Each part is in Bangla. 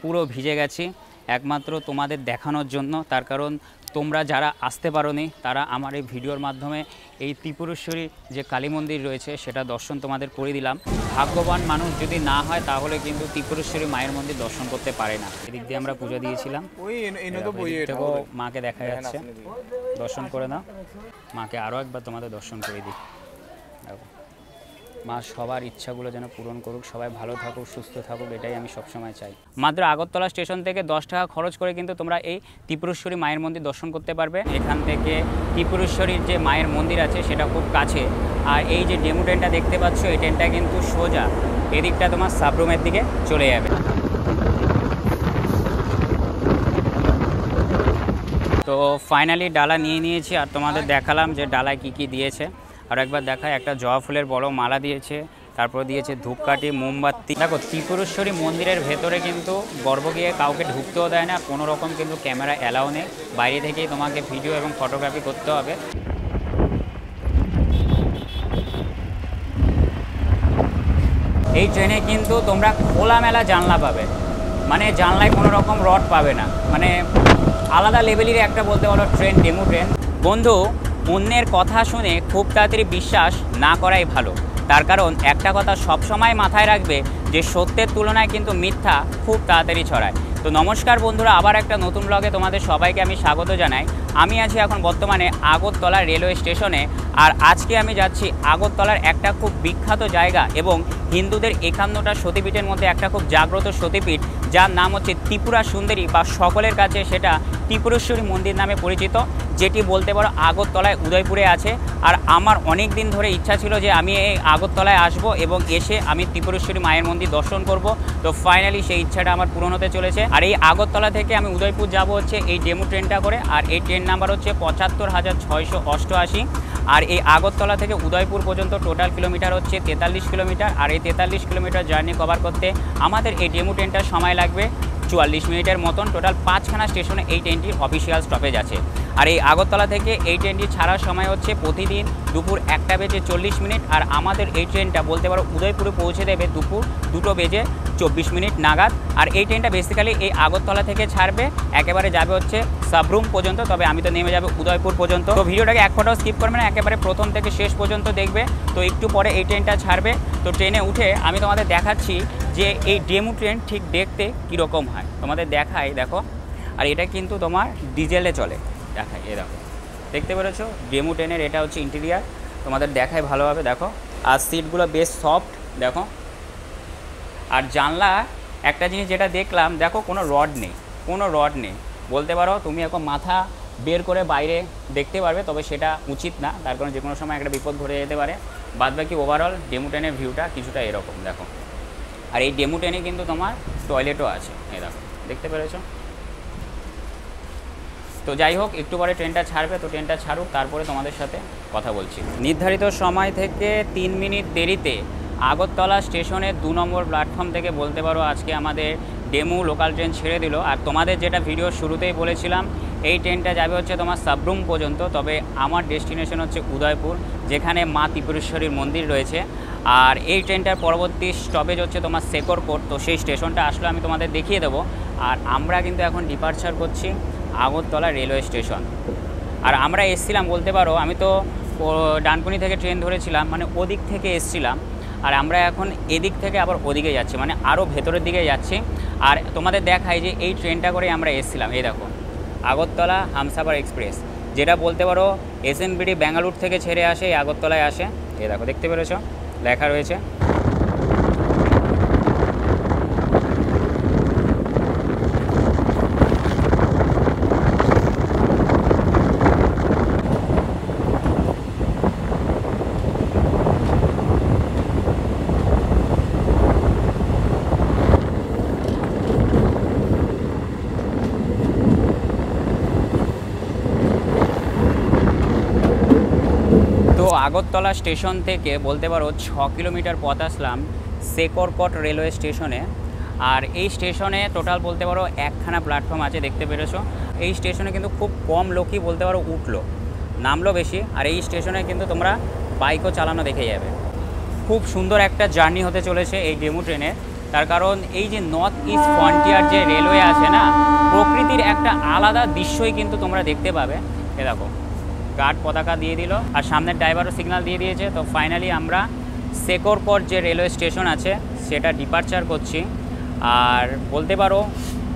পুরো ভিজে গেছি একমাত্র তোমাদের দেখানোর জন্য। তার কারণ তোমরা যারা আসতে পারোনি তারা আমার এই ভিডিওর মাধ্যমে এই ত্রিপুরেশ্বরী যে কালী মন্দির রয়েছে সেটা দর্শন তোমাদের করে দিলাম। ভাগ্যবান মানুষ যদি না হয় তাহলে কিন্তু ত্রিপুরেশ্বরী মায়ের মন্দির দর্শন করতে পারে না। এদিক দিয়ে আমরা পুজো দিয়েছিলাম, মাকে দেখা যাচ্ছে, দর্শন করে নাও। মাকে আরও একবার তোমাদের দর্শন করে দিই। দেখো মা সবার ইচ্ছাগুলো যেন পূরণ করুক, সবাই ভালো থাকুক, সুস্থ থাকুক, এটাই আমি সবসময় চাই। মাত্র আগরতলা স্টেশন থেকে 10 টাকা খরচ করে কিন্তু তোমরা এই ত্রিপুরেশ্বরী মায়ের মন্দির দর্শন করতে পারবে। এখান থেকে ত্রিপুরেশ্বরীর যে মায়ের মন্দির আছে সেটা খুব কাছে। আর এই যে ডেমো ট্রেনটা দেখতে পাচ্ছ, এই ট্রেনটা কিন্তু সোজা এদিকটা তোমার সাবরুমের দিকে চলে যাবে। তো ফাইনালি ডালা নিয়ে নিয়েছি আর তোমাদের দেখালাম যে ডালায় কি কি দিয়েছে। আর একবার দেখায়, একটা জবা ফুলের বড় মালা দিয়েছে, তারপর দিয়েছে ধূপকাঠি, মোমবাতি। দেখো ত্রিপুরেশ্বরী মন্দিরের ভেতরে কিন্তু গর্ভ গিয়ে কাউকে ঢুকতেও দেয় না, কোনো রকম কিন্তু ক্যামেরা অ্যালাউ নেই, বাইরে থেকেই তোমাকে ভিডিও এবং ফটোগ্রাফি করতে হবে। এই ট্রেনে কিন্তু তোমরা খোলামেলা জানলা পাবে, মানে জানলায় কোনো রকম রড পাবে না, মানে আলাদা লেভেলের একটা বলতে পারো ট্রেন, ডেমো ট্রেন। বন্ধু, অন্যের কথা শুনে খুব তাড়াতাড়ি বিশ্বাস না করাই ভালো। তার কারণ একটা কথা সবসময় মাথায় রাখবে যে সত্যের তুলনায় কিন্তু মিথ্যা খুব তাড়াতাড়ি ছড়ায়। তো নমস্কার বন্ধুরা, আবার একটা নতুন ব্লগে তোমাদের সবাইকে আমি স্বাগত জানাই। আমি আছি এখন বর্তমানে আগরতলা রেলওয়ে স্টেশনে। আর আজকে আমি যাচ্ছি আগরতলার একটা খুব বিখ্যাত জায়গা এবং হিন্দুদের 51টা সতীপীঠের মধ্যে একটা খুব জাগ্রত সতীপীঠ, যার নাম হচ্ছে ত্রিপুরা সুন্দরী, বা সকলের কাছে সেটা ত্রিপুরেশ্বরী মন্দির নামে পরিচিত, যেটি বলতে পারো আগরতলায় উদয়পুরে আছে। আর আমার অনেক দিন ধরে ইচ্ছা ছিল যে আমি এই আগরতলায় আসব এবং এসে আমি ত্রিপুরেশ্বরী মায়ের মন্দির দর্শন করব। তো ফাইনালি সেই ইচ্ছাটা আমার পূরণ হতে চলেছে। আর এই আগরতলা থেকে আমি উদয়পুর যাব হচ্ছে এই ডেমো ট্রেনটা করে। আর এই ট্রেন নাম্বার হচ্ছে ৭৫,৬৮৮। আর এই আগরতলা থেকে উদয়পুর পর্যন্ত টোটাল কিলোমিটার হচ্ছে 43 কিলোমিটার। আর এই 43 কিলোমিটার জার্নি কভার করতে আমাদের এই ডেমো ট্রেনটার সময় লাগবে ৪৪ মিনিটের মতন। টোটাল 5খানা স্টেশনে এই ট্রেনটির অফিসিয়াল স্টপেজ আছে। আর এই আগরতলা থেকে এই ট্রেনটি ছাড়ার সময় হচ্ছে প্রতিদিন দুপুর 1:40 আর আমাদের এই ট্রেনটা বলতে পারো উদয়পুরে পৌঁছে দেবে দুপুর 2:24 নাগাদ। আর এই ট্রেনটা বেসিক্যালি এই আগরতলা থেকে ছাড়বে, একেবারে যাবে হচ্ছে সাবরুম পর্যন্ত, তবে আমি তো নেমে যাবে উদয়পুর পর্যন্ত। তো ভিডিওটাকে এক ফোটাও স্কিপ করবে না, একেবারে প্রথম থেকে শেষ পর্যন্ত দেখবে। তো একটু পরে এই ট্রেনটা ছাড়বে। তো ট্রেনে উঠে আমি তোমাদের দেখাচ্ছি যে এই ডেমো ট্রেন ঠিক দেখতে কীরকম হয়, তোমাদের দেখাই। দেখো, আর এটা কিন্তু তোমার ডিজেলে চলে, দেখাই, এ দেখো, দেখতে পেরেছো ডেমো ট্রেনের এটা হচ্ছে ইন্টেরিয়ার, তোমাদের দেখায় ভালোভাবে। দেখো, আর সিটগুলো বেশ সফট, দেখো। আর জানলা একটা জিনিস যেটা দেখলাম, দেখো কোনো রড নেই, কোনো রড নেই, বলতে পারো তুমি এখন মাথা বের করে বাইরে দেখতে পারবে, তবে সেটা উচিত না, তার কারণ যে কোনো সময় একটা বিপদ ঘটে যেতে পারে। বাদবাকি ওভারঅল ডেমো ট্রেনের ভিউটা কিছুটা এরকম, দেখো। আর এই ডেমো ট্রেনে কিন্তু তোমার টয়লেটও আছে, এই দেখো, দেখতে পেরেছো। তো যাই হোক, একটু পরে ট্রেনটা ছাড়বে, তো ট্রেনটা ছাড়ুক, তারপরে তোমাদের সাথে কথা বলছি। নির্ধারিত সময় থেকে 3 মিনিট দেরিতে আগরতলা স্টেশনের 2 নম্বর প্ল্যাটফর্ম থেকে বলতে পারো আজকে আমাদের ডেমো লোকাল ট্রেন ছেড়ে দিল। আর তোমাদের যেটা ভিডিও শুরুতেই বলেছিলাম, এই ট্রেনটা যাবে হচ্ছে তোমার সাবরুম পর্যন্ত, তবে আমার ডেস্টিনেশন হচ্ছে উদয়পুর, যেখানে মা ত্রিপুরেশ্বরীর মন্দির রয়েছে। আর এই ট্রেনটার পরবর্তী স্টপেজ হচ্ছে তোমার শেকরকোট, তো সেই স্টেশনটা আসলে আমি তোমাদের দেখিয়ে দেবো। আর আমরা কিন্তু এখন ডিপার্চার করছি আগরতলা রেলওয়ে স্টেশন। আর আমরা এসছিলাম বলতে পারো, আমি তো ডানকুনি থেকে ট্রেন ধরেছিলাম, মানে ওদিক থেকে এসছিলাম। আর আমরা এখন এদিক থেকে আবার ওদিকে যাচ্ছি, মানে আরও ভেতরের দিকে যাচ্ছি। আর তোমাদের দেখাই যে এই ট্রেনটা করে আমরা এসছিলাম, এই দেখো আগরতলা হামসাফার এক্সপ্রেস, যেটা বলতে পারো এসএনবিডি ব্যাঙ্গালোর থেকে ছেড়ে আসে, এই আগরতলায় আসে, এই দেখো, দেখতে পেরেছো লেখা রয়েছে। আগরতলা স্টেশন থেকে বলতে পারো 6 কিলোমিটার পথ আসলাম শেকরকোট রেলওয়ে স্টেশনে। আর এই স্টেশনে টোটাল বলতে পারো 1খানা প্ল্যাটফর্ম আছে, দেখতে পেরেছো। এই স্টেশনে কিন্তু খুব কম লোকই বলতে পারো উঠলো, নামলো বেশি। আর এই স্টেশনে কিন্তু তোমরা বাইকও চালানো দেখে যাবে। খুব সুন্দর একটা জার্নি হতে চলেছে এই ডেমো ট্রেনে। তার কারণ এই যে নর্থ ইস্ট ফ্রন্টিয়ার যে রেলওয়ে আছে না, প্রকৃতির একটা আলাদা দৃশ্যই কিন্তু তোমরা দেখতে পাবে। এ দেখো গার্ড পতাকা দিয়ে দিল আর সামনের ড্রাইভারও সিগন্যাল দিয়ে দিয়েছে। তো ফাইনালি আমরা শেকরকোট যে রেলওয়ে স্টেশন আছে সেটা ডিপারচার করছি। আর বলতে পারো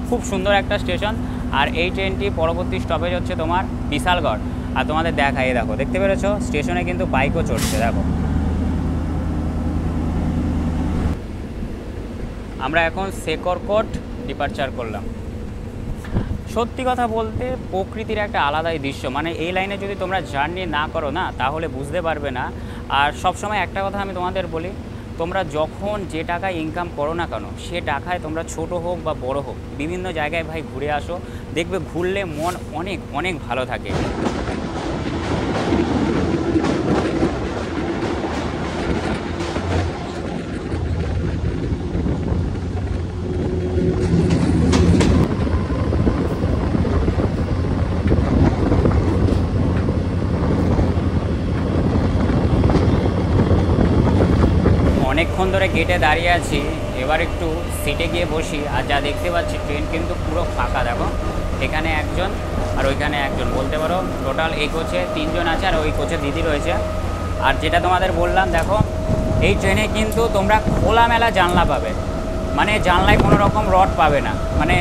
খুব সুন্দর একটা স্টেশন। আর এই ট্রেনটি পরবর্তী স্টপেজ হচ্ছে তোমার বিশালগড়। আর তোমাদের দেখাই, দেখো দেখতে পেরেছো স্টেশনে কিন্তু বাইকও চড়ছে। দেখো আমরা এখন শেকরকোট ডিপারচার করলাম। সত্যি কথা বলতে প্রকৃতির একটা আলাদাই দৃশ্য, মানে এই লাইনে যদি তোমরা জার্নি না করো না তাহলে বুঝতে পারবে না। আর সবসময় একটা কথা আমি তোমাদের বলি, তোমরা যখন যে টাকায় ইনকাম করো না কেন সে টাকায় তোমরা ছোট হোক বা বড় হোক বিভিন্ন জায়গায় ভাই ঘুরে আসো, দেখবে ঘুরলে মন অনেক অনেক ভালো থাকে। অনেকক্ষণ ধরে গেটে দাঁড়িয়ে আছি, এবার একটু সিটে গিয়ে বসি। আর যা দেখতে পাচ্ছি ট্রেন কিন্তু পুরো ফাঁকা। দেখো এখানে একজন আর ওইখানে একজন, বলতে পারো টোটাল এই কোচে 3 জন আছে আর ওই কোচে দিদি রয়েছে। আর যেটা তোমাদের বললাম, দেখো এই ট্রেনে কিন্তু তোমরা খোলামেলা জানলা পাবে, মানে জানলায় কোনো রকম রড পাবে না, মানে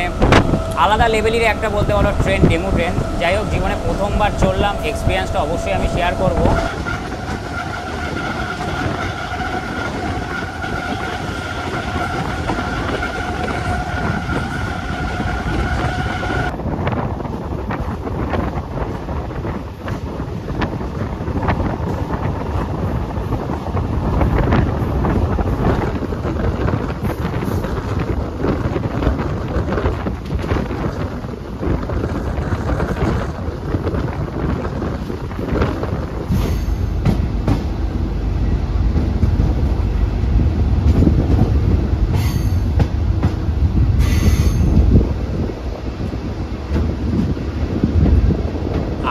আলাদা লেভেলের একটা বলতে পারো ট্রেন, ডেমো ট্রেন। যাই হোক, জীবনে প্রথমবার চললাম, এক্সপিরিয়েন্সটা অবশ্যই আমি শেয়ার করব।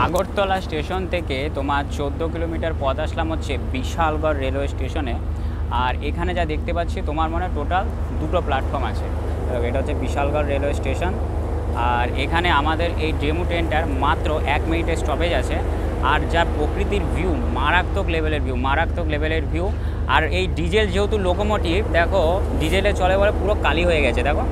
আগরতলা স্টেশন থেকে তোমার 14 কিলোমিটার পথ আসলাম হচ্ছে বিশালগড় রেলওয়ে স্টেশনে। আর এখানে যা দেখতে পাচ্ছি তোমার মনে টোটাল 2টো প্ল্যাটফর্ম আছে। এটা হচ্ছে বিশালগড় রেলওয়ে স্টেশন। আর এখানে আমাদের এই ডেমো ট্রেনটার মাত্র 1 মিনিটের স্টপেজ আছে। আর যা প্রকৃতির ভিউ, মারাত্মক লেভেলের ভিউ। আর এই ডিজেল যেহেতু লোকোমোটিভ, দেখো ডিজেলে চলে বলে পুরো কালি হয়ে গেছে। দেখো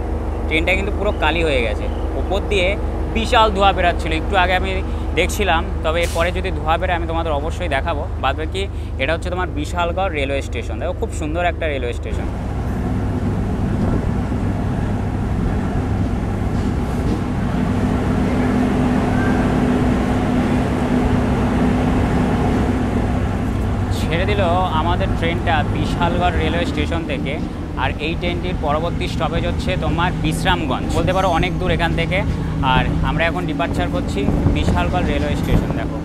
ট্রেনটা কিন্তু পুরো কালি হয়ে গেছে, ওপর দিয়ে বিশাল ধোঁয়া বেরাচ্ছিল একটু আগে আমি দেখছিলাম। তবে এরপরে যদি ধোঁয়া বেরোয় আমি তোমাদের অবশ্যই দেখাবো। বাদ বাকি এটা হচ্ছে তোমার বিশালগড় রেলওয়ে স্টেশন। দেখো খুব সুন্দর একটা রেলওয়ে স্টেশন। ছেড়ে দিল আমাদের ট্রেনটা বিশালগড় রেলওয়ে স্টেশন থেকে। আর এই ট্রেনটির পরবর্তী স্টপেজ হচ্ছে তোমার বিশ্রামগঞ্জ, বলতে পারো অনেক দূর এখান থেকে। আর আমরা এখন ডিপারচার করছি বিশালগড় রেলওয়ে স্টেশন। দেখো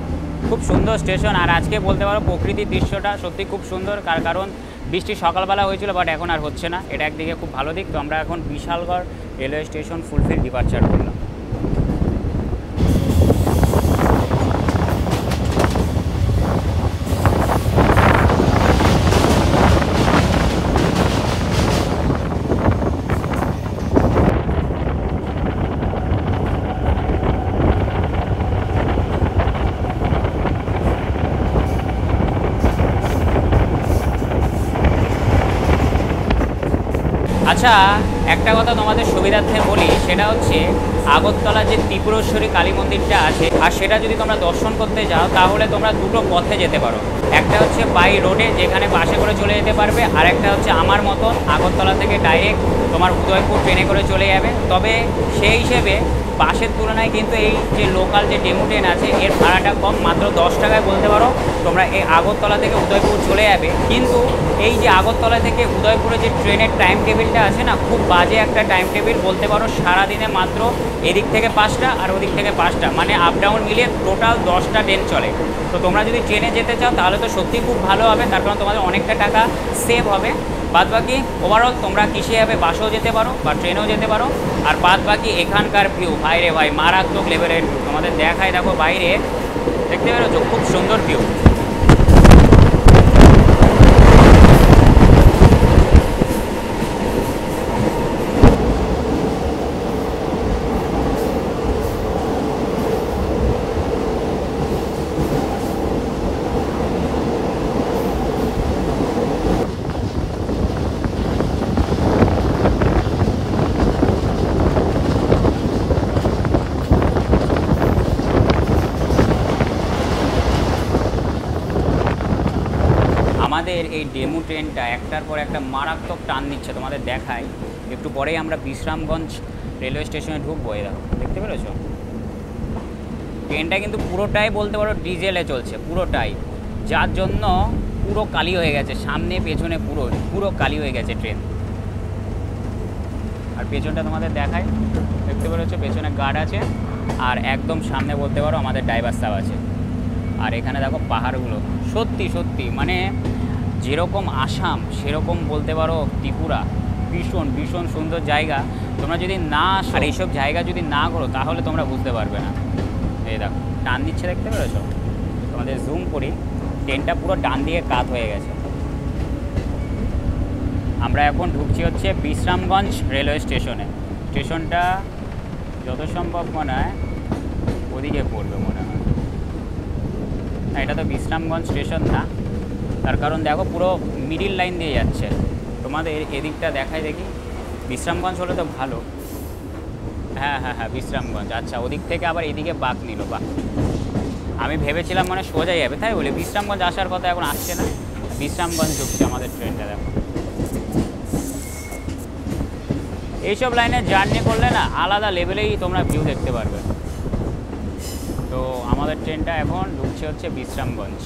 খুব সুন্দর স্টেশন। আর আজকে বলতে পারো প্রকৃতির দৃশ্যটা সত্যি খুব সুন্দর, কারণ বৃষ্টি সকালবেলা হয়েছিল বাট এখন আর হচ্ছে না, এটা একদিকে খুব ভালো দিক। তো আমরা এখন Bishalgarh railway station fulfil departure করলাম। আচ্ছা, একটা কথা তোমাদের সুবিধার্থে বলি, সেটা হচ্ছে আগরতলা যে ত্রিপুরেশ্বরী কালী মন্দিরটা আছে, আর সেটা যদি তোমরা দর্শন করতে যাও তাহলে তোমরা দুটো পথে যেতে পারো। একটা হচ্ছে বাই রোডে, যেখানে বাসে করে চলে যেতে পারবে, আর একটা হচ্ছে আমার মতন আগরতলা থেকে ডাইরেক্ট তোমার উদয়পুর ট্রেনে করে চলে যাবে। তবে সেই হিসেবে বাসের তুলনায় কিন্তু এই যে লোকাল যে ডেমো ট্রেন আছে এর ভাড়াটা কম, মাত্র 10 টাকায় বলতে পারো তোমরা এই আগরতলা থেকে উদয়পুর চলে যাবে। কিন্তু এই যে আগরতলা থেকে উদয়পুরে যে ট্রেনের টাইম টেবিলটা আছে না, খুব বাজে একটা টাইম টেবিল বলতে পারো। সারাদিনে মাত্র এদিক থেকে 5টা আর ওদিক থেকে 5টা, মানে আপ ডাউন মিলিয়ে টোটাল 10টা ট্রেন চলে। তো তোমরা যদি ট্রেনে যেতে চাও তাহলে তো সত্যিই খুব ভালো হবে, তার কারণ তোমাদের অনেকটা টাকা সেভ হবে। বাদবাকি ওভারঅল তোমরা কিসে যাবে, বাসেও যেতে পারো বা ট্রেনেও যেতে পারো। আর বাদবাকি এখানকার ভিউ ভাইরে ভাই মারাত্মক লেভেলের ভিউ তোমাদের দেখায়। দেখো বাইরে দেখতে পেরেছ, খুব সুন্দর ভিউ। ডেমো ট্রেনটা একটার পর একটা মারাত্মক টান নিচ্ছে, তোমাদের দেখাই। একটু পরেই আমরা বিশ্রামগঞ্জ রেলওয়ে স্টেশনে ঢুকবো। এই দেখো, দেখতে পেরেছো? ট্রেনটা কিন্তু পুরোটাই বলতে পারো ডিজেলে চলছে, পুরোটাই, যার জন্য পুরো কালি হয়ে গেছে, সামনে পেছনে পুরো কালি হয়ে গেছে ট্রেন। আর পেছনটা তোমাদের দেখাই, দেখতে পেরেছো? পেছনে গার্ড আছে, আর একদম সামনে বলতে পারো আমাদের ড্রাইভার সাহেব আছে। আর এখানে দেখো পাহাড়গুলো, সত্যি সত্যি মানে যেরকম আসাম সেরকম বলতে পারো ত্রিপুরা। ভীষণ ভীষণ সুন্দর জায়গা। তোমরা যদি না আসো আর এইসব জায়গা যদি না করো তাহলে তোমরা বুঝতে পারবে না। এই দেখো টান দিচ্ছে, দেখতে পেরেছো? তোমাদের জুম করি, ট্রেনটা পুরো ডান দিকে কাত হয়ে গেছে। আমরা এখন ঢুকছি হচ্ছে বিশ্রামগঞ্জ রেলওয়ে স্টেশনে। স্টেশনটা যত সম্ভব মনে হয় ওদিকে পড়বে মনে হয়। না, এটা তো বিশ্রামগঞ্জ স্টেশন না, তার কারণ দেখো পুরো মিডিল লাইন দিয়ে যাচ্ছে। তোমাদের এদিকটা দেখাই দেখি। বিশ্রামগঞ্জ হলে তো ভালো। হ্যাঁ হ্যাঁ হ্যাঁ, বিশ্রামগঞ্জ। আচ্ছা, ওদিক থেকে আবার এদিকে বাঁক নিল। বাহ, আমি ভেবেছিলাম মানে সোজাই যাবে, তাই বলে বিশ্রামগঞ্জ আসার কথা, এখন আসছে না। বিশ্রামগঞ্জ ঢুকছে আমাদের ট্রেনটা। দেখো এইসব লাইনে জার্নি করলে না আলাদা লেভেলেই তোমরা ভিউ দেখতে পারবে। তো আমাদের ট্রেনটা এখন ঢুকছে হচ্ছে বিশ্রামগঞ্জ।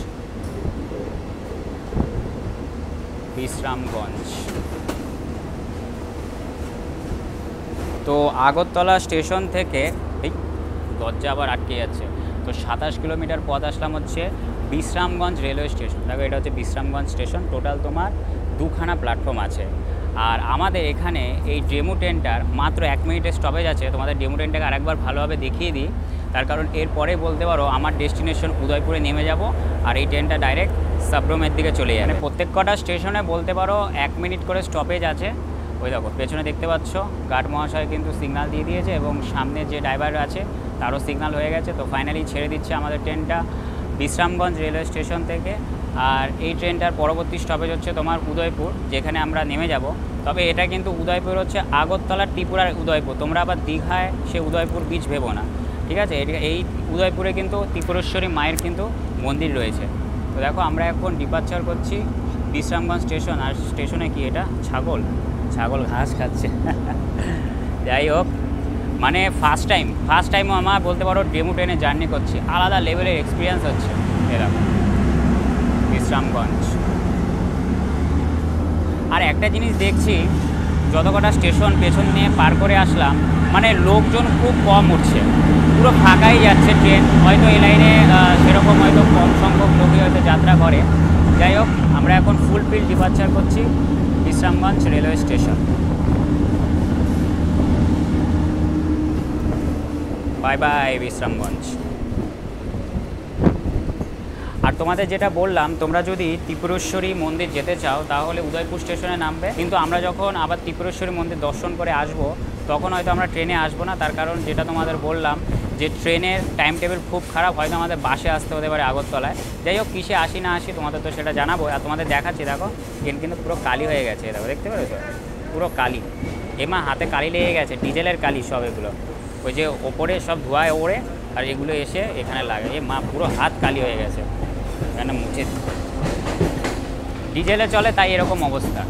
বিশ্রামগঞ্জ তো আগরতলা স্টেশন থেকে, এই দরজা আবার আটকে যাচ্ছে, তো 27 কিলোমিটার পথ আসলাম হচ্ছে বিশ্রামগঞ্জ রেলওয়ে স্টেশন। দেখো এটা হচ্ছে বিশ্রামগঞ্জ স্টেশন। টোটাল তোমার 2খানা প্ল্যাটফর্ম আছে। আর আমাদের এখানে এই ডেমো ট্রেনটার মাত্র 1 মিনিটের স্টপেজ আছে। তোমাদের ডেমো ট্রেনটাকে আরেকবার ভালোভাবে দেখিয়ে দিই, তার কারণ এরপরে বলতে পারো আমার ডেস্টিনেশন উদয়পুরে নেমে যাব, আর এই ট্রেনটা ডাইরেক্ট সাব্রমের দিকে চলে যাবে। প্রত্যেক কটা স্টেশনে বলতে পারো 1 মিনিট করে স্টপেজ আছে। ওই দেখো পেছনে দেখতে পাচ্ছ গার্ড মহাশয় কিন্তু সিগন্যাল দিয়ে দিয়েছে, এবং সামনে যে ড্রাইভার আছে তারও সিগন্যাল হয়ে গেছে। তো ফাইনালি ছেড়ে দিচ্ছে আমাদের ট্রেনটা বিশ্রামগঞ্জ রেলওয়ে স্টেশন থেকে। আর এই ট্রেনটার পরবর্তী স্টপেজ হচ্ছে তোমার উদয়পুর, যেখানে আমরা নেমে যাব। তবে এটা কিন্তু উদয়পুর হচ্ছে আগরতলা ত্রিপুরার উদয়পুর। তোমরা আবার দীঘায় সে উদয়পুর বিচ ভেবো না, ঠিক আছে? এই উদয়পুরে কিন্তু ত্রিপুরেশ্বরী মায়ের কিন্তু মন্দির রয়েছে। তো দেখো আমরা এখন ডিপার্চার করছি বিশ্রামগঞ্জ স্টেশন। আর স্টেশনে কি এটা ছাগল ঘাস খাচ্ছে। যাই হোক, মানে ফার্স্ট টাইমও আমার বলতে পারো ডেমো ট্রেনে জার্নি করছি, আলাদা লেভেলের এক্সপিরিয়েন্স হচ্ছে। এরকম বিশ্রামগঞ্জ। আর একটা জিনিস দেখছি, যত কটা স্টেশন পেছন নিয়ে পার করে আসলাম, মানে লোকজন খুব কম উঠছে, পুরো ফাঁকাই যাচ্ছে ট্রেন। হয়তো এই লাইনে সেরকম হয়তো কম সংখ্যক লোকই হয়তো যাত্রা করে। যাই হোক, আমরা এখন ফুলফিল ডিপার্চার করছি Bishramganj railway station. Bye bye Bishramganj. আর তোমাদের যেটা বললাম, তোমরা যদি ত্রিপুরেশ্বরী মন্দির যেতে চাও তাহলে উদয়পুর স্টেশনে নামবে। কিন্তু আমরা যখন আবার ত্রিপুরেশ্বরী মন্দির দর্শন করে আসব, তখন হয়তো আমরা ট্রেনে আসবো না, তার কারণ যেটা তোমাদের বললাম যে ট্রেনের টাইম টেবিল খুব খারাপ, হয়তো আমাদের বাসে আসতে হতে পারে আগরতলায়। যাই হোক, কিসে আসি না আসি তোমাদের তো সেটা জানাবো। আর তোমাদের দেখাচ্ছি, দেখো ট্রেন কিন্তু পুরো কালি হয়ে গেছে। দেখো, দেখতে পেরেছো? পুরো কালি। এমা হাতে কালি লেগে গেছে, ডিজেলের কালি সব এগুলো। ওই যে ওপরে সব ধোঁয়ায় ওড়ে, আর এগুলো এসে এখানে লাগে। এ মা, পুরো হাত কালি হয়ে গেছে, এখানে মুছে। ডিজেলে চলে তাই এরকম অবস্থা।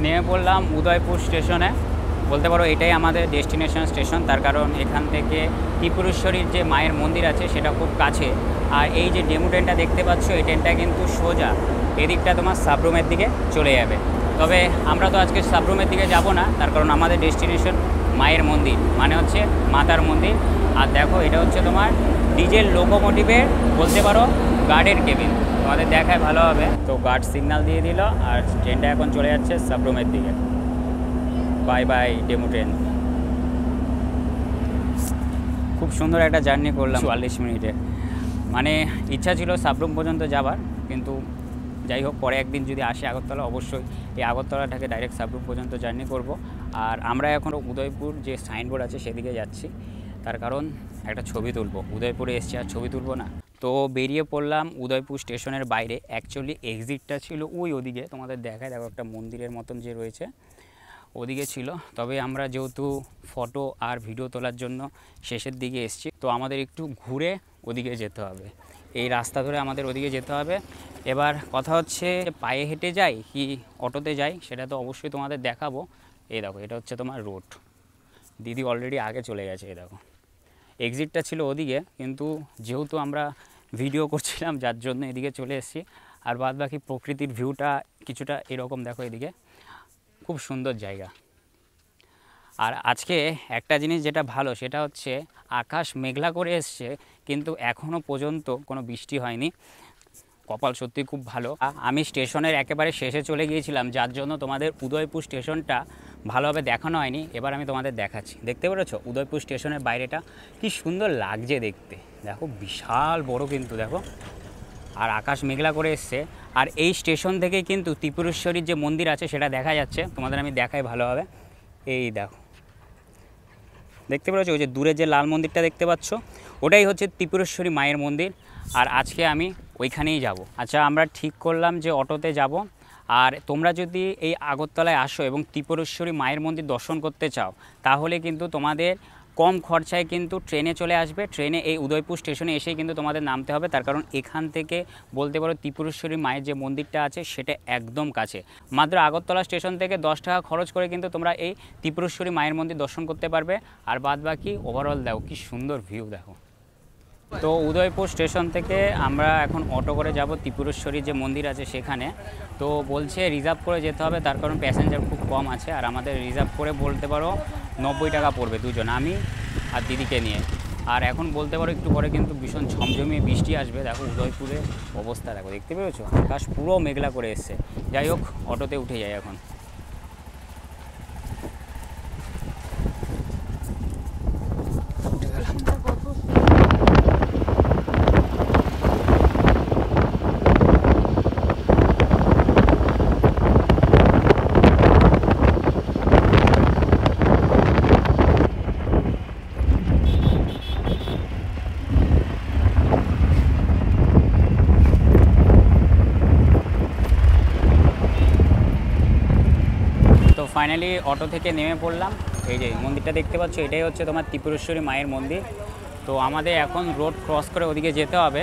নেমে পড়লাম উদয়পুর স্টেশনে। বলতে পারো এটাই আমাদের ডেস্টিনেশন স্টেশন, তার কারণ এখান থেকে ত্রিপুরেশ্বরীর যে মায়ের মন্দির আছে সেটা খুব কাছে। আর এই যে ডেমো ট্রেনটা দেখতে পাচ্ছ, এই ট্রেনটা কিন্তু সোজা এদিকটা তোমার সাবরুমের দিকে চলে যাবে। তবে আমরা তো আজকে সাবরুমের দিকে যাব না, তার কারণ আমাদের ডেস্টিনেশন মায়ের মন্দির, মানে হচ্ছে মাতার মন্দির। আর দেখো এটা হচ্ছে তোমার ডিজেল লোকোমোটিভের বলতে পারো গার্ডের কেবিন। তোমাদের দেখায় ভালো হবে। তো গার্ড সিগন্যাল দিয়ে দিল আর ট্রেনটা এখন চলে যাচ্ছে সাবরুমের দিকে। Bye bye demo train. খুব সুন্দর একটা জার্নি করলাম 44 মিনিটে। মানে ইচ্ছা ছিল সাবরুম পর্যন্ত যাবার, কিন্তু যাই হোক পরে একদিন যদি আসে আগরতলা, অবশ্যই এই আগরতলাটাকে ডাইরেক্ট সাবরুম পর্যন্ত জার্নি করব। আর আমরা এখন উদয়পুর যে সাইনবোর্ড আছে সেদিকে যাচ্ছি, তার কারণ একটা ছবি তুলবো। উদয়পুরে এসছি আর ছবি তুলবো না? তো বেরিয়ে পড়লাম উদয়পুর স্টেশনের বাইরে। অ্যাকচুয়ালি এক্সিটটা ছিল ওদিকে, তোমাদের দেখায়, দেখো একটা মন্দিরের মতন যে রয়েছে ওদিকে ছিল। তবে আমরা যেহেতু ফটো আর ভিডিও তোলার জন্য শেষের দিকে এসছি, তো আমাদের একটু ঘুরে ওদিকে যেতে হবে। এই রাস্তা ধরে আমাদের ওদিকে যেতে হবে। এবার কথা হচ্ছে পায়ে হেঁটে যাই কি অটোতে যাই, সেটা তো অবশ্যই তোমাদের দেখাবো। এই দেখো, এটা হচ্ছে তোমার রোড। দিদি অলরেডি আগে চলে গেছে। এই দেখো, এক্সিটটা ছিল ওদিকে, কিন্তু যেহেতু আমরা ভিডিও করছিলাম যার জন্য এদিকে চলে এসেছি। আর বাদ বাকি প্রকৃতির ভিউটা কিছুটা এরকম, দেখো এদিকে খুব সুন্দর জায়গা। আর আজকে একটা জিনিস যেটা ভালো সেটা হচ্ছে আকাশ মেঘলা করে এসছে, কিন্তু এখনও পর্যন্ত কোনো বৃষ্টি হয়নি। কপাল সত্যি খুব ভালো। আমি স্টেশনের একেবারে শেষে চলে গিয়েছিলাম, যার জন্য তোমাদের উদয়পুর স্টেশনটা ভালোভাবে দেখানো হয়নি। এবার আমি তোমাদের দেখাচ্ছি। দেখতে পেরেছো উদয়পুর স্টেশনের বাইরেটা কি সুন্দর লাগছে দেখতে, দেখো বিশাল বড় কিন্তু, দেখো। আর আকাশ মেঘলা করে এসছে। আর এই স্টেশন থেকে কিন্তু ত্রিপুরেশ্বরীর যে মন্দির আছে সেটা দেখা যাচ্ছে, তোমাদের আমি দেখাই ভালোভাবে। এই দেখো, দেখতে পেরেছো ওই যে দূরে যে লাল মন্দিরটা দেখতে পাচ্ছ, ওটাই হচ্ছে ত্রিপুরেশ্বরী মায়ের মন্দির। আর আজকে আমি ওইখানেই যাব। আচ্ছা, আমরা ঠিক করলাম যে অটোতে যাব। আর তোমরা যদি এই আগরতলায় আসো এবং ত্রিপুরেশ্বরী মায়ের মন্দির দর্শন করতে চাও, তাহলে কিন্তু তোমাদের কম খরচায় কিন্তু ট্রেনে চলে আসবে। ট্রেনে এই উদয়পুর স্টেশনে এসেই কিন্তু তোমাদের নামতে হবে, তার কারণ এখান থেকে বলতে পারো ত্রিপুরেশ্বরী মায়ের যে মন্দিরটা আছে সেটা একদম কাছে। মাত্র আগরতলা স্টেশন থেকে 10 টাকা খরচ করে কিন্তু তোমরা এই ত্রিপুরেশ্বরী মায়ের মন্দির দর্শন করতে পারবে। আর বাদ বাকি ওভারঅল দেখো কি সুন্দর ভিউ, দেখো। তো উদয়পুর স্টেশন থেকে আমরা এখন অটো করে যাব ত্রিপুরেশ্বরী যে মন্দির আছে সেখানে। তো বলছে রিজার্ভ করে যেতে হবে, তার কারণ প্যাসেঞ্জার খুব কম আছে। আর আমাদের রিজার্ভ করে বলতে পারো 90 টাকা পড়বে দুজন, আমি আর দিদিকে নিয়ে। আর এখন বলতে পারো একটু পরে কিন্তু ভীষণ ঝমঝমিয়ে বৃষ্টি আসবে। দেখো উদয়পুরের অবস্থা দেখো, দেখতে পেরেছো আকাশ পুরো মেঘলা করে এসছে। যাই হোক, অটোতে উঠে যাই এখন। ফাইনালি অটো থেকে নেমে পড়লাম। এই যে মন্দিরটা দেখতে পাচ্ছ, এটাই হচ্ছে তোমার ত্রিপুরেশ্বরী মায়ের মন্দির। তো আমাদের এখন রোড ক্রস করে ওদিকে যেতে হবে।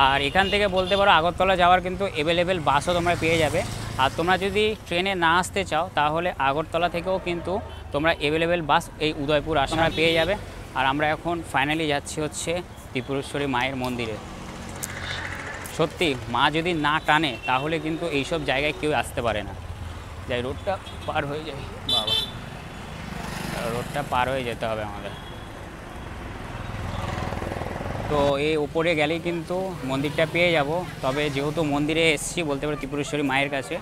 আর এখান থেকে বলতে পারো আগরতলা যাওয়ার কিন্তু অ্যাভেলেবেল বাসও তোমরা পেয়ে যাবে। আর তোমরা যদি ট্রেনে না আসতে চাও, তাহলে আগরতলা থেকেও কিন্তু তোমরা অ্যাভেলেবেল বাস এই উদয়পুর তোমরা পেয়ে যাবে। আর আমরা এখন ফাইনালি যাচ্ছি হচ্ছে ত্রিপুরেশ্বরী মায়ের মন্দিরে। সত্যি মা যদি না টানে তাহলে কিন্তু এইসব জায়গায় কেউ আসতে পারে না। যাই, রোডটা পার হয়ে যায়, বাবা রোডটা পার হয়ে যেতে হবে আমাদের। তো এই উপরে গেলেই কিন্তু মন্দিরটা পেয়ে যাব। তবে যেহেতু মন্দিরে এসেছি বলতে পারি ত্রিপুরেশ্বরী মায়ের কাছে,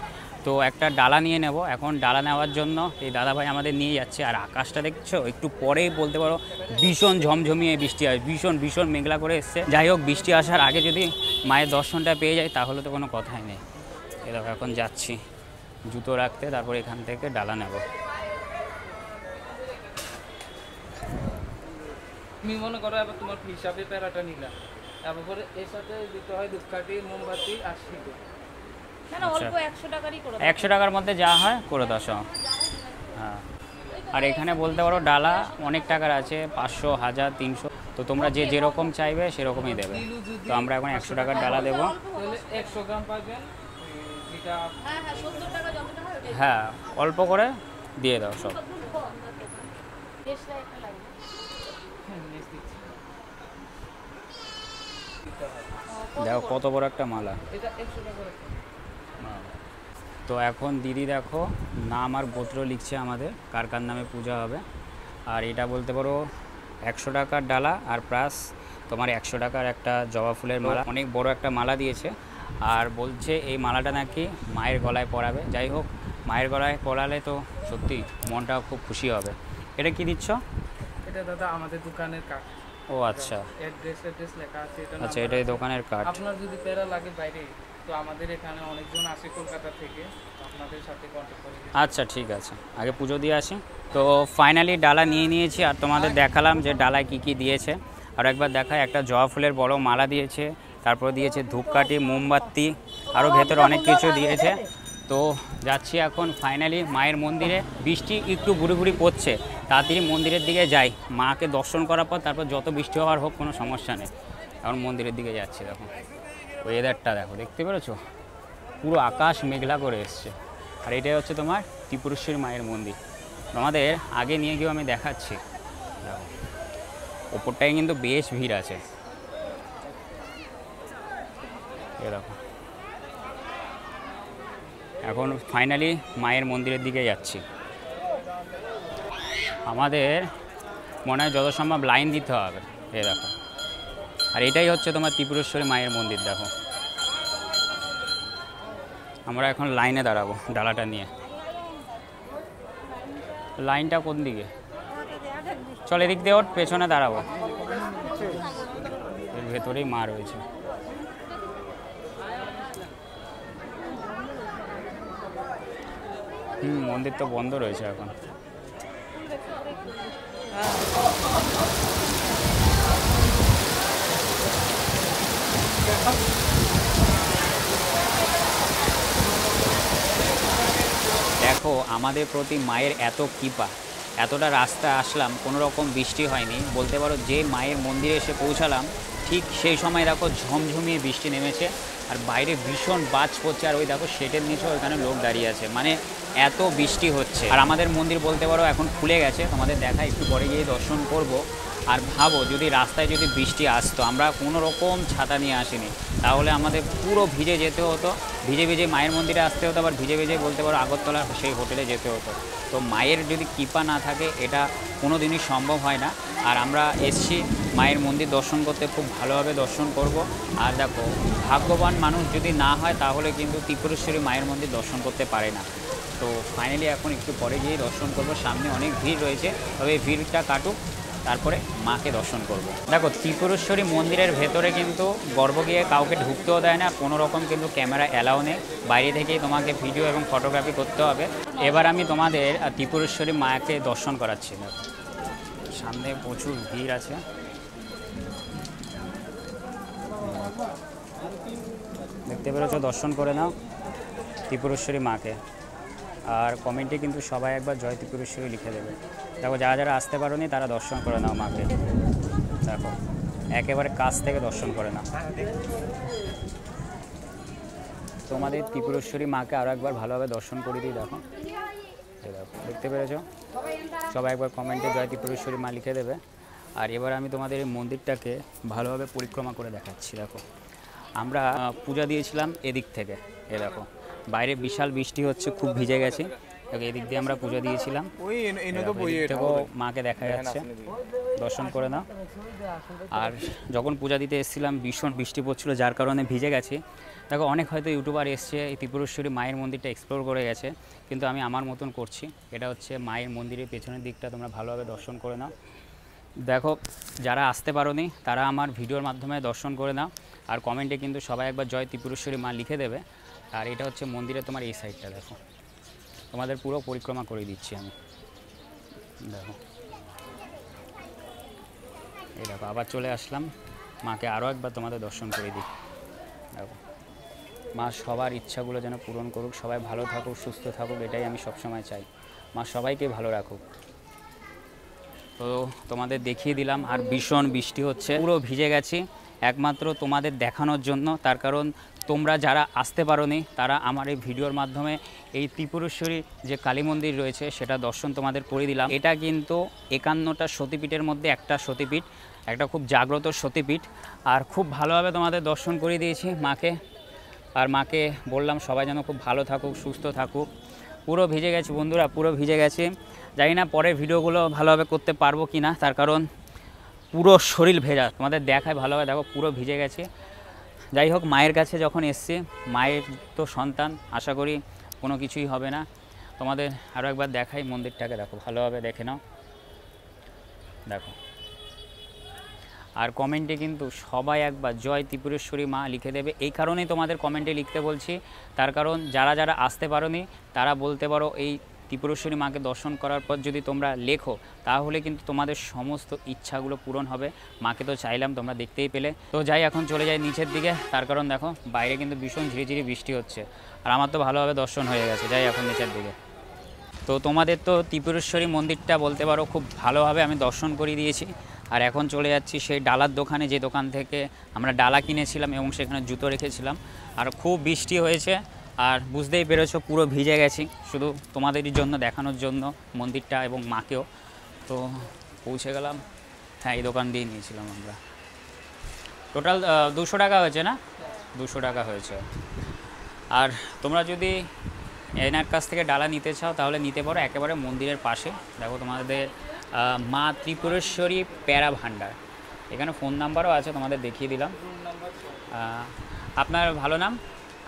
তো একটা ডালা নিয়ে নেব। এখন ডালা নেওয়ার জন্য এই দাদাভাই আমাদের নিয়ে যাচ্ছে। আর আকাশটা দেখছো, একটু পরেই বলতে পারো ভীষণ ঝমঝমিয়ে বৃষ্টি আসে, ভীষণ ভীষণ মেঘলা করে এসছে। যাই হোক, বৃষ্টি আসার আগে যদি মায়ের দর্শনটা পেয়ে যায় তাহলে তো কোনো কথাই নেই। এই দেখো এখন যাচ্ছি জুতো রাখতে, তারপর এখান থেকে ডালা নেব। তুমি মনে করো এবার তোমার হিসাবে প্যারাটা নিলাম, তারপরে এর সাথে দিতে হয় ধূপকাঠি, মোমবাতি আর সিঁদুর। না না, অল্প 100 টাকারই করে দাও। 100 টাকার মধ্যে যা হয় করে দাও সব। হ্যাঁ, আর এখানে বলতে পারো ডালা অনেক টাকার আছে, 500, 1000, 300। তো তোমরা যে যেরকম চাইবে সেরকমই দেবে। তো আমরা এখন 100 টাকার ডালা দেবো। তাহলে 100 গ্রাম পাবেন। এটা হ্যাঁ হ্যাঁ, 70 টাকা যতটা হয় ওটাই। হ্যাঁ, অল্প করে দিয়ে দাও সব। টেস্টটা একটা লাগবে। দেখো কত বড় একটা মালা। এটা 100 টাকা করে। তো এখন দিদি দেখো নাম আর গোত্র লিখছে আমাদের, কার কার নামে পূজা হবে। আর এটা বলতে পারো 100 টাকার ডালা আর প্লাস তোমার 100 টাকার একটা জবা ফুলের মালা, অনেক বড় একটা মালা দিয়েছে। আর বলছে এই মালাটা নাকি মায়ের গলায় পরাবে। যাই হোক, মায়ের গলায় পরালে তো সত্যি মনটাও খুব খুশি হবে। এটা কি দিচ্ছ? এটা দাদা আমাদের দোকানের কার্ড। ও আচ্ছা অ্যাড্রেস লেখা আছে, এটা আচ্ছা, এটাই দোকানের কার্ড। আপনার যদি প্যারা লাগে বাইরে, তো আমাদের এখানে অনেকজন আসে কলকাতা থেকে, আপনাদের সাথে কন্ট্যাক্ট করে দিতে। আচ্ছা ঠিক আছে, আগে পুজো দিয়ে আসি। তো ফাইনালি ডালা নিয়ে নিয়েছি, আর তোমাদের দেখালাম যে ডালায় কি কি দিয়েছে। আর একবার দেখায়, একটা জবা ফুলের বড় মালা দিয়েছে, তারপর দিয়েছে ধূপকাঠি, মোমবাতি, আরও ভেতরে অনেক কিছু দিয়েছে। তো যাচ্ছি এখন ফাইনালি মায়ের মন্দিরে। বৃষ্টি একটু গুড়ি গুড়ি পড়ছে, তাড়াতাড়ি মন্দিরের দিকে যাই। মাকে দর্শন করার পর তারপর যত বৃষ্টি হওয়ার হোক কোনো সমস্যা নেই। এখন মন্দিরের দিকে যাচ্ছি। দেখো ওয়েদারটা দেখো, দেখতে পেরেছো? পুরো আকাশ মেঘলা করে এসছে। আর এটাই হচ্ছে তোমার ত্রিপুরেশ্বরী মায়ের মন্দির। তোমাদের আগে নিয়ে গিয়েও আমি দেখাচ্ছি। দেখো ওপরটায় কিন্তু বেশ ভিড় আছে। এরকম এখন ফাইনালি মায়ের মন্দিরের দিকে যাচ্ছি। আমাদের মনে হয় যত সম্ভব লাইন দিতে হবে। এ দেখো, আর এটাই হচ্ছে তোমার ত্রিপুরেশ্বরী মায়ের মন্দির। দেখো আমরা এখন লাইনে দাঁড়াবো ডালাটা নিয়ে। লাইনটা কোন দিকে? চল এদিক দিয়ে ওর পেছনে দাঁড়াবো, এর ভেতরেই মা রয়েছে। মন্দির তো বন্ধ রয়েছে এখন। দেখো আমাদের প্রতি মায়ের এত কৃপা। এতটা রাস্তা আসলাম, কোনো রকম বৃষ্টি হয়নি বলতে পারো। যে মায়ের মন্দিরে এসে পৌঁছালাম ঠিক সেই সময় দেখো ঝমঝমিয়ে বৃষ্টি নেমেছে, আর বাইরে ভীষণ বাজ পড়ছে। আর ওই দেখো শেডের নিচে ওইখানে লোক দাঁড়িয়ে আছে, মানে এত বৃষ্টি হচ্ছে। আর আমাদের মন্দির বলতে পারো এখন খুলে গেছে, তোমাদের দেখা একটু পরে গিয়ে দর্শন করব। আর ভাবো যদি রাস্তায় যদি বৃষ্টি আসতো, আমরা কোনো রকম ছাতা নিয়ে আসিনি, তাহলে আমাদের পুরো ভিজে যেতে হতো। ভিজে ভিজে মায়ের মন্দিরে আসতে হতো, আবার ভিজে ভিজে বলতে পারো আগরতলার সেই হোটেলে যেতে হতো। তো মায়ের যদি কৃপা না থাকে এটা কোনো দিনই সম্ভব হয় না। আর আমরা এসছি মায়ের মন্দির দর্শন করতে, খুব ভালোভাবে দর্শন করব। আর দেখো ভাগ্যবান মানুষ যদি না হয় তাহলে কিন্তু ত্রিপুরেশ্বরী মায়ের মন্দির দর্শন করতে পারে না। তো ফাইনালি এখন একটু পরে গিয়ে দর্শন করব। সামনে অনেক ভিড় রয়েছে, তবে এই ভিড়টা কাটুক, তারপরে মাকে দর্শন করব। দেখো ত্রিপুরেশ্বরী মন্দিরের ভেতরে কিন্তু গর্ভগৃহে কাউকে ঢুকতেও দেয় না, কোনো রকম কিন্তু ক্যামেরা অ্যালাউ নেই। বাইরে থেকেই তোমাকে ভিডিও এবং ফটোগ্রাফি করতে হবে। এবার আমি তোমাদের ত্রিপুরেশ্বরী মাকে দর্শন করাচ্ছি। দেখো সামনে প্রচুর ভিড় আছে। দেখতে পেরেছো? দর্শন করে নাও ত্রিপুরেশ্বরী মাকে। আর কমেন্টে কিন্তু সবাই একবার জয় ত্রিপুরেশ্বরী লিখে দেবে। দেখো যারা যারা আসতে পারোনি তারা দর্শন করে নাও মাকে। দেখো একেবারে কাছ থেকে দর্শন করে নাও। তোমাদের ত্রিপুরেশ্বরী মাকে আরও একবার ভালোভাবে দর্শন করে দিই। দেখো দেখো, দেখতে পেরেছো? সবাই একবার কমেন্টে জয় ত্রিপুরেশ্বরী মা লিখে দেবে। আর এবার আমি তোমাদের এই মন্দিরটাকে ভালোভাবে পরিক্রমা করে দেখাচ্ছি। দেখো আমরা পূজা দিয়েছিলাম এদিক থেকে। এ দেখো বাইরে বিশাল বৃষ্টি হচ্ছে, খুব ভিজে গেছি। এদিক দিয়ে আমরা পূজা দিয়েছিলাম, মাকে দেখা যাচ্ছে। দর্শন করে নাও। আর যখন পূজা দিতে এসেছিলাম ভীষণ বৃষ্টি পড়ছিল, যার কারণে ভিজে গেছি। দেখো অনেক হয়তো ইউটিউবার এসছে এই ত্রিপুরেশ্বরী মায়ের মন্দিরটা এক্সপ্লোর করে গেছে, কিন্তু আমি আমার মতন করছি। এটা হচ্ছে মায়ের মন্দিরের পেছনের দিকটা, তোমরা ভালোভাবে দর্শন করে নাও। দেখো যারা আসতে পারোনি তারা আমার ভিডিওর মাধ্যমে দর্শন করে নাও। আর কমেন্টে কিন্তু সবাই একবার জয় ত্রিপুরেশ্বরী মা লিখে দেবে। আর এটা হচ্ছে মন্দিরে তোমার এই সাইডটা। দেখো তোমাদের পুরো পরিক্রমা করে দিচ্ছি আমি। দেখো এই দেখো আবার চলে আসলাম, মাকে আরও একবার তোমাদের দর্শন করে দিই। দেখো মা সবার ইচ্ছাগুলো যেন পূরণ করুক, সবাই ভালো থাকুক, সুস্থ থাকুক, এটাই আমি সবসময় চাই। মা সবাইকে ভালো রাখুক। তো তোমাদের দেখিয়ে দিলাম। আর ভীষণ বৃষ্টি হচ্ছে, পুরো ভিজে গেছি একমাত্র তোমাদের দেখানোর জন্য। তার কারণ তোমরা যারা আসতে পারোনি তারা আমার এই ভিডিওর মাধ্যমে এই ত্রিপুরেশ্বরী যে কালী মন্দির রয়েছে সেটা দর্শন তোমাদের করে দিলাম। এটা কিন্তু 51টা সতীপীঠের মধ্যে একটা সতীপীঠ, একটা খুব জাগ্রত সতীপীঠ। আর খুব ভালোভাবে তোমাদের দর্শন করে দিয়েছি মাকে। আর মাকে বললাম সবাই যেন খুব ভালো থাকুক, সুস্থ থাকুক। পুরো ভিজে গেছি বন্ধুরা, পুরো ভিজে গেছি। জানি না পরের ভিডিওগুলো ভালোভাবে করতে পারবো কি না, তার কারণ পুরো শরীর ভেজা। তোমাদের দেখায় ভালোভাবে, দেখো পুরো ভিজে গেছে। যাই হোক, মায়ের কাছে যখন এসছি, মায়ের তো সন্তান, আশা করি কোনো কিছুই হবে না। তোমাদের আরও একবার দেখাই মন্দিরটাকে, দেখো ভালোভাবে দেখে নাও, দেখো। আর কমেন্টে কিন্তু সবাই একবার জয় ত্রিপুরেশ্বরী মা লিখে দেবে। এই কারণেই তোমাদের কমেন্টে লিখতে বলছি, তার কারণ যারা যারা আসতে পারোনি তারা বলতে পারো এই ত্রিপুরেশ্বরী মাকে দর্শন করার পর যদি তোমরা লেখো তাহলে কিন্তু তোমাদের সমস্ত ইচ্ছাগুলো পূরণ হবে। মাকে তো চাইলাম, তোমরা দেখতেই পেলে। তো যাই, এখন চলে যাই নিচের দিকে, তার কারণ দেখো বাইরে কিন্তু ভীষণ ঝিরিঝিরি বৃষ্টি হচ্ছে, আর আমার তো ভালোভাবে দর্শন হয়ে গেছে। যাই এখন নিচের দিকে। তো তোমাদের তো ত্রিপুরেশ্বরী মন্দিরটা বলতে পারো খুব ভালোভাবে আমি দর্শন করিয়ে দিয়েছি। আর এখন চলে যাচ্ছি সেই ডালার দোকানে, যে দোকান থেকে আমরা ডালা কিনেছিলাম এবং সেখানে জুতো রেখেছিলাম। আর খুব বৃষ্টি হয়েছে, আর বুঝতেই পেরেছো পুরো ভিজে গেছি, শুধু তোমাদেরই জন্য দেখানোর জন্য মন্দিরটা এবং মাকেও। তো পৌঁছে গেলাম। হ্যাঁ, এই দোকান দিয়ে নিয়েছিলাম আমরা। টোটাল 200 টাকা হয়েছে না? 200 টাকা হয়েছে। আর তোমরা যদি এনার কাছ থেকে ডালা নিতে চাও তাহলে নিতে পারো, একেবারে মন্দিরের পাশে। দেখো তোমাদের মা ত্রিপুরেশ্বরী প্যারা ভাণ্ডার, এখানে ফোন নাম্বারও আছে, তোমাদের দেখিয়ে দিলাম। আপনার ভালো নাম?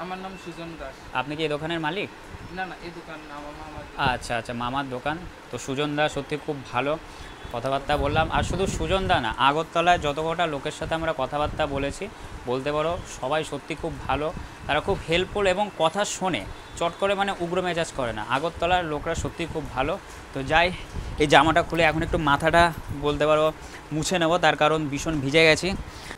আমার নাম সুজন দাস। আপনি কি এই দোকানের মালিক? না না, এই দোকান না, আমার মামার। আচ্ছা আচ্ছা, মামার দোকান। তো সুজন দা সত্যি খুব ভালো কথাবার্তা বললাম। আর শুধু সুজন দা না, আগরতলায় যত কটা লোকের সাথে আমরা কথাবার্তা বলেছি, বলতে পারো সবাই সত্যি খুব ভালো। তারা খুব হেল্পফুল এবং কথা শোনে, চট করে মানে উগ্র মেজাজ করে না। আগরতলার লোকরা সত্যি খুব ভালো। তো যাই, এই জামাটা খুলে এখন একটু মাথাটা বলতে পারো মুছে নেব, তার কারণ ভীষণ ভিজে গেছি।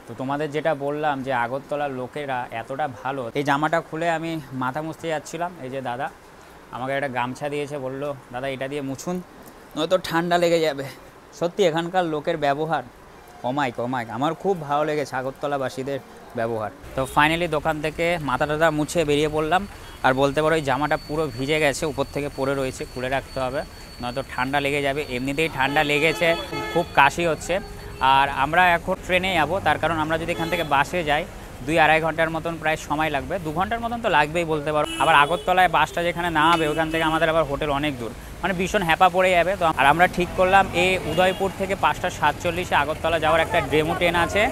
তো তোমাদের যেটা বললাম যে আগরতলার লোকেরা এতটা ভালো, এই জামাটা খুলে আমি মাথা মুছতে যাচ্ছিলাম, এই যে দাদা আমাকে একটা গামছা দিয়েছে, বললো দাদা এটা দিয়ে মুছুন, নয়তো ঠান্ডা লেগে যাবে। সত্যি এখানকার লোকের ব্যবহার কমায়, আমার খুব ভালো লেগেছে আগরতলাবাসীদের ব্যবহার। তো ফাইনালি দোকান থেকে মাথা টাথা মুছে বেরিয়ে পড়লাম। আর বলতে পারো এই জামাটা পুরো ভিজে গেছে, উপর থেকে পরে রয়েছে, খুলে রাখতে হবে, নয়তো ঠান্ডা লেগে যাবে। এমনিতেই ঠান্ডা লেগেছে, খুব কাশি হচ্ছে। আর আমরা এখন ট্রেনে যাবো, তার কারণ আমরা যদি এখান থেকে বাসে যাই 2-2.5 ঘন্টার মতন প্রায় সময় লাগবে, 2 ঘন্টার মতন তো লাগবেই বলতে পারো। আবার আগরতলায় বাসটা যেখানে নামাবে ওখান থেকে আমাদের আবার হোটেল অনেক দূর, মানে ভীষণ হ্যাপা পড়ে যাবে। তো আর আমরা ঠিক করলাম এই উদয়পুর থেকে 5:47 আগরতলা যাওয়ার একটা ডেমো ট্রেন আছে,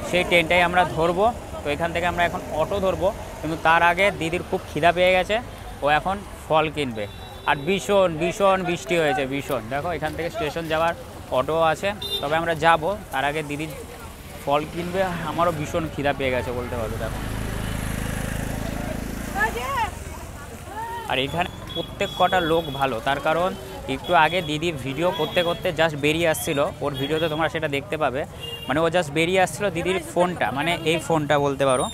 সেই ট্রেনটাই আমরা ধরবো। তো এখান থেকে আমরা এখন অটো ধরবো, কিন্তু তার আগে দিদির খুব খিদা পেয়ে গেছে, ও এখন ফল কিনবে। আর ভীষণ ভীষণ বৃষ্টি হয়েছে, ভীষণ। দেখো এখান থেকে স্টেশন যাওয়ার অটো আছে, তবে আমরা যাব, তার আগে দিদির ফল কিনবে। আমারও ভীষণ খিদা পেয়ে গেছে বলতে পারবো। দেখো আর এখানে প্রত্যেক কটা লোক ভালো, তার কারণ একটু আগে দিদি ভিডিও করতে করতে জাস্ট বেরিয়ে আসছিলো, ওর ভিডিওতে তোমরা সেটা দেখতে পাবে। মানে ও জাস্ট বেরিয়ে আসছিলো, দিদির ফোনটা, মানে এই ফোনটা বলতে পারো,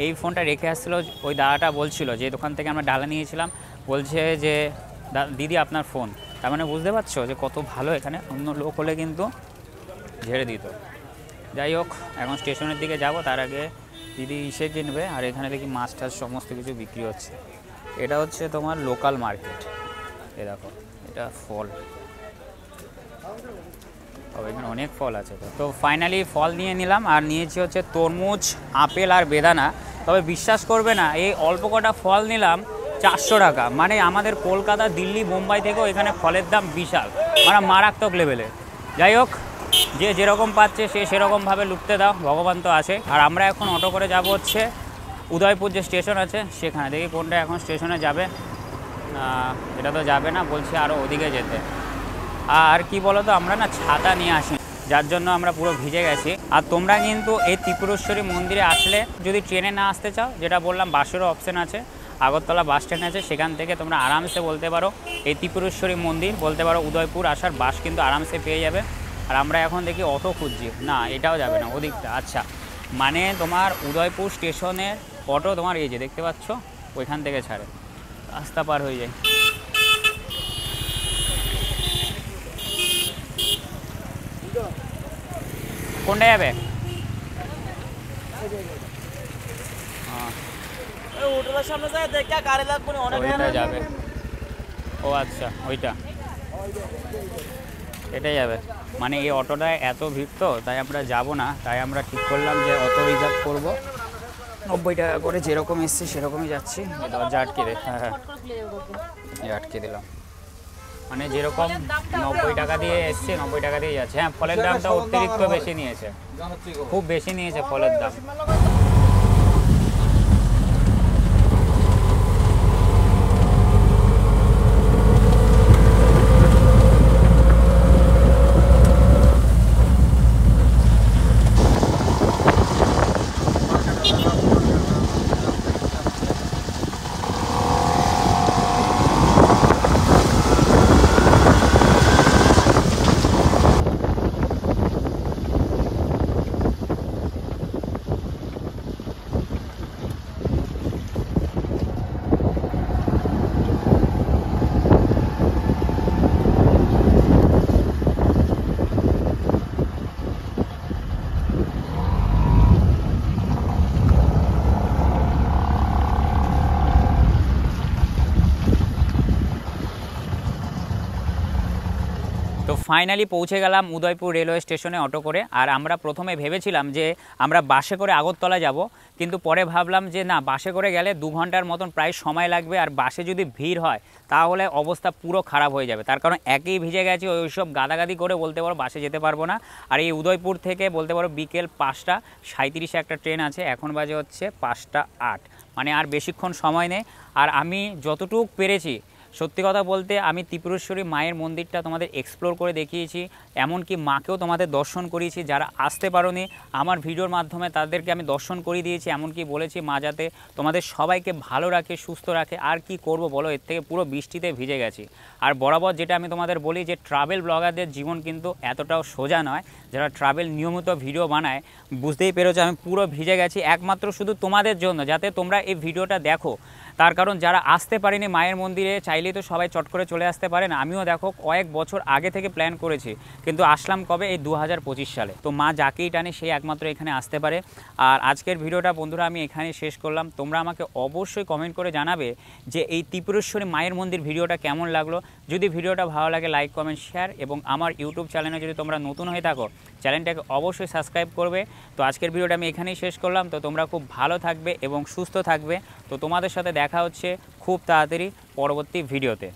এই ফোনটা রেখে আসছিলো। ওই দাদাটা বলছিল যে দোকান থেকে আমরা ডালা নিয়েছিলাম, বলছে যে দিদি আপনার ফোন। তার মানে বুঝতে পারছো যে কত ভালো। এখানে অন্য লোক হলে কিন্তু ঝেড়ে দিত। যাই হোক, এখন স্টেশনের দিকে যাব, তার আগে দিদি ইসে কিনবে। আর এখানে দেখি মাছ টাছ সমস্ত কিছু বিক্রি হচ্ছে। এটা হচ্ছে তোমার লোকাল মার্কেট। এ দেখো, এটা ফল, তবে এখানে অনেক ফল আছে। তো ফাইনালি ফল নিয়ে নিলাম, আর নিয়েছি হচ্ছে তরমুজ, আপেল আর বেদানা। তবে বিশ্বাস করবে না, এই অল্প কটা ফল নিলাম 400 টাকা। মানে আমাদের কলকাতা, দিল্লি, মুম্বাই থেকেও এখানে ফলের দাম বিশাল, মানে মারাত্মক লেভেলে। যাই হোক, যে যেরকম পাচ্ছে সে সেরকমভাবে লুটতে দাও, ভগবান তো আছে। আর আমরা এখন অটো করে যাব হচ্ছে উদয়পুর যে স্টেশন আছে সেখানে। দেখি কোনটা এখন স্টেশনে যাবে। এটা তো যাবে না, বলছি আরও ওদিকে যেতে। আর কি বলো তো, আমরা না ছাতা নিয়ে আসি, যার জন্য আমরা পুরো ভিজে গেছি। আর তোমরা কিন্তু এই ত্রিপুরেশ্বরী মন্দিরে আসলে যদি ট্রেনে না আসতে চাও, যেটা বললাম বাসেরও অপশান আছে, আগরতলা বাস স্ট্যান্ড আছে, সেখান থেকে তোমরা আরামসে বলতে পারো এই ত্রিপুরেশ্বরী মন্দির, বলতে পারো উদয়পুর আসার বাস কিন্তু আরামসে পেয়ে যাবে। আর আমরা এখন দেখি অটো খুঁজছি, না এটাও যাবে না, ওদিকটা। আচ্ছা, মানে তোমার উদয়পুর স্টেশনের অটো তোমার এই যে দেখতে পাচ্ছ ওইখান থেকে ছাড়ে, রাস্তা পার হয়ে যায়। কোনটা যাবে? ওইটা যাবে। ও আচ্ছা, ওইটা, এটাই যাবে। মানে এই অটোটায় এত ভিড় তো, তাই আমরা যাব না। তাই আমরা ঠিক করলাম যে অটো রিজার্ভ করবো। 90 টাকা করে যেরকম এসছে সেরকমই যাচ্ছি। দরজা আটকে দে। হ্যাঁ হ্যাঁ, আটকে দিলাম। মানে যেরকম 90 টাকা দিয়ে এসছে 90 টাকা দিয়ে যাচ্ছে। হ্যাঁ, ফলের দামটা অতিরিক্ত বেশি নিয়েছে, খুব বেশি নিয়েছে ফলের দাম। ফাইনালি পৌঁছে গেলাম উদয়পুর রেলওয়ে স্টেশনে অটো করে। আর আমরা প্রথমে ভেবেছিলাম যে আমরা বাসে করে আগরতলা যাব, কিন্তু পরে ভাবলাম যে না, বাসে করে গেলে 2 ঘন্টার মতন প্রায় সময় লাগবে, আর বাসে যদি ভিড় হয় তাহলে অবস্থা পুরো খারাপ হয়ে যাবে। তার কারণ একই ভিজে গেছি, ওইসব গাদাগাদি করে বলতে পারো বাসে যেতে পারবো না। আর এই উদয়পুর থেকে বলতে পারো বিকেল 5:37 একটা ট্রেন আছে, এখন বাজে হচ্ছে 5:08, মানে আর বেশিক্ষণ সময় নেই। আর আমি যতটুকু পেরেছি, সত্যি কথা বলতে আমি ত্রিপুরেশ্বরী মায়ের মন্দিরটা তোমাদের এক্সপ্লোর করে দেখিয়েছি, এমনকি মাকেও তোমাদের দর্শন করিয়েছি। যারা আসতে পারোনি আমার ভিডিওর মাধ্যমে তাদেরকে আমি দর্শন করিয়ে দিয়েছি, এমনকি বলেছি মা যাতে তোমাদের সবাইকে ভালো রাখে, সুস্থ রাখে। আর কি করব বলো, এর থেকে পুরো বৃষ্টিতে ভিজে গেছি। আর বরাবর যেটা আমি তোমাদের বলি যে ট্রাভেল ব্লগারদের জীবন কিন্তু এতটাও সোজা নয়। যারা ট্রাভেল নিয়মিত ভিডিও বানায় বুঝতেই পেরেছো আমি পুরো ভিজে গেছি, একমাত্র শুধু তোমাদের জন্য, যাতে তোমরা এই ভিডিওটা দেখো। তার কারণ যারা আসতে পারেনি মায়ের মন্দিরে, চাইলেই তো সবাই চট করে চলে আসতে পারে না। আমিও দেখো কয়েক বছর আগে থেকে প্ল্যান করেছি, কিন্তু আসলাম কবে, এই 2025 সালে। তো মা যাকেই টানে সেই একমাত্র এখানে আসতে পারে। আর আজকের ভিডিওটা বন্ধুরা আমি এখানেই শেষ করলাম। তোমরা আমাকে অবশ্যই কমেন্ট করে জানাবে যে এই ত্রিপুরেশ্বরী মায়ের মন্দির ভিডিওটা কেমন লাগলো। যদি ভিডিওটা ভালো লাগে লাইক, কমেন্ট, শেয়ার, এবং আমার ইউটিউব চ্যানেলে যদি তোমরা নতুন হয়ে থাকো চ্যানেলটাকে অবশ্যই সাবস্ক্রাইব করবে। তো আজকের ভিডিওটা আমি এখানেই শেষ করলাম। তো তোমরা খুব ভালো থাকবে এবং সুস্থ থাকবে। তো তোমাদের সাথে দেখা হচ্ছে খুব তাড়াতাড়ি পরবর্তী ভিডিওতে।